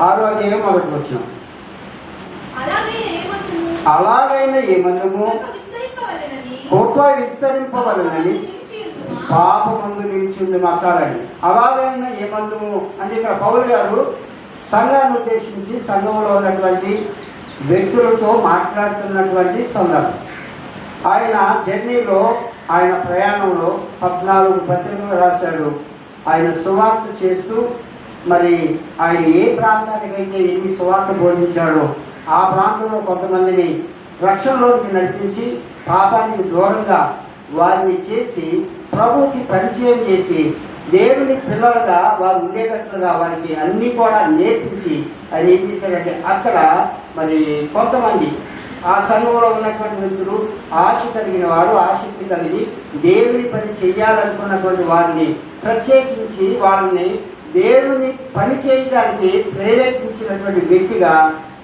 6వ అధ్యాయం 1వ వచనం. అలాగైనా ఏమందుము కృప విస్తరింపవలనని పాపమందు నిలిచింది మాట్లాడండి. అలాగైనా ఏమందుము అంటే ఇక్కడ పౌలు గారు సంఘాన్ని ఉద్దేశించి సంఘంలో ఉన్నటువంటి వ్యక్తులతో మాట్లాడుతున్నటువంటి సందర్భం. ఆయన జర్నీలో, ఆయన ప్రయాణంలో 14 పత్రికలు రాశాడు. ఆయన సువార్త చేస్తూ మరి ఆయన ఏ ప్రాంతానికైతే వెళ్ళి సువార్త బోధించాడో ఆ ప్రాంతంలో కొంతమందిని రక్షణలోకి నడిపించి పాపానికి దూరంగా వారిని చేసి ప్రభువుకి పరిచయం చేసి దేవుని పిల్లలుగా వారు ఉండేటట్లుగా వారికి అన్నీ కూడా నేర్పించి ఆయన ఏం చేశాడంటే అక్కడ మరి కొంతమంది ఆ సంఘంలో ఉన్నటువంటి వ్యక్తులు ఆశ కలిగిన వారు, ఆసక్తి కలిగి దేవుని పని చేయాలనుకున్నటువంటి వారిని ప్రత్యేకించి వాళ్ళని దేవుని పని చేయడానికి ప్రేరేపించినటువంటి వ్యక్తిగా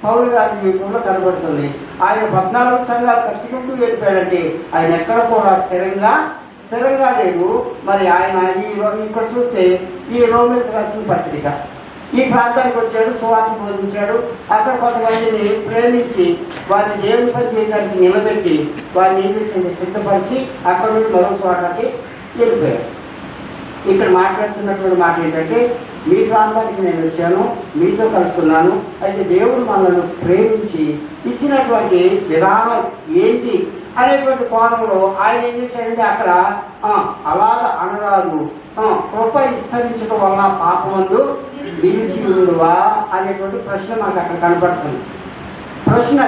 పౌలు గారి జీవితంలో కనబడుతుంది. ఆయన 14 సంఘాలు కట్టుకుంటూ వెళ్ళిపోయాడంటే ఆయన ఎక్కడ కూడా స్థిరంగా లేడు. మరి ఆయన ఇక్కడ చూస్తే ఈ రోమిలకు రాసిన పత్రిక ఈ ప్రాంతానికి వచ్చాడు, సువార్త బోధించాడు. అక్కడ కొంతమందిని ప్రేమించి వారిని దేవుని పని చేయడానికి నిలబెట్టి వారిని ఏం చేసింది సిద్ధపరిచి అక్కడ నుండి మరో చోటకి వెళ్ళిపోయాడు. ఇక్కడ మాట్లాడుతున్నటువంటి మాట ఏంటంటే మీ ప్రాంతానికి నేను వచ్చాను, మీతో కలుస్తున్నాను. అయితే దేవుడు మనల్ని ప్రేమించి ఇచ్చినటువంటి విధానం ఏంటి అనేటువంటి కోణంలో ఆయన ఏం చేశాడంటే అక్కడ అలాగ అనరాదు, కృప విస్తరించడం వల్ల పాపమందు నిలిచి ఉండువా అనేటువంటి ప్రశ్న మనకు అక్కడ కనపడుతుంది. ప్రశ్న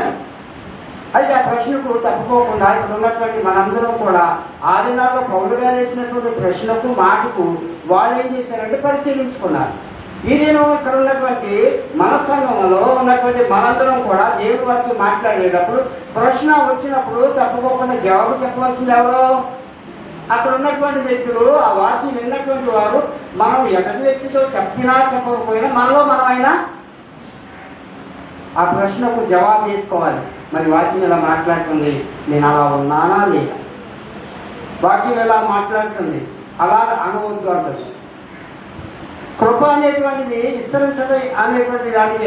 అయితే ఆ ప్రశ్నకు తప్పుకోకుండా ఇక్కడ ఉన్నటువంటి మనందరం కూడా ఆ దినాల్లో పౌలు గారు వేసినటువంటి ప్రశ్నకు మాటకు వాళ్ళు ఏం చేశారంటే పరిశీలించుకున్నారు. ఈ దినం ఇక్కడ ఉన్నటువంటి మన సంఘంలో ఉన్నటువంటి మనందరం కూడా దేవుడి వాక్యం మాట్లాడేటప్పుడు ప్రశ్న వచ్చినప్పుడు తప్పుకోకుండా జవాబు చెప్పవలసింది ఎవరో అక్కడ ఉన్నటువంటి వ్యక్తులు, ఆ వాక్యం విన్నటువంటి వారు. మనం ఎదుటి వ్యక్తితో చెప్పినా చెప్పకపోయినా మనలో మనమైనా ఆ ప్రశ్నకు జవాబు తీసుకోవాలి. మరి వాక్యం ఎలా మాట్లాడుతుంది, నేను అలా ఉన్నానా లేదా? వాక్యం ఎలా మాట్లాడుతుంది, అలాగ అనవద్దు అంటుంది. కృప అనేటువంటిది విస్తరించడం అనేటువంటి దానికి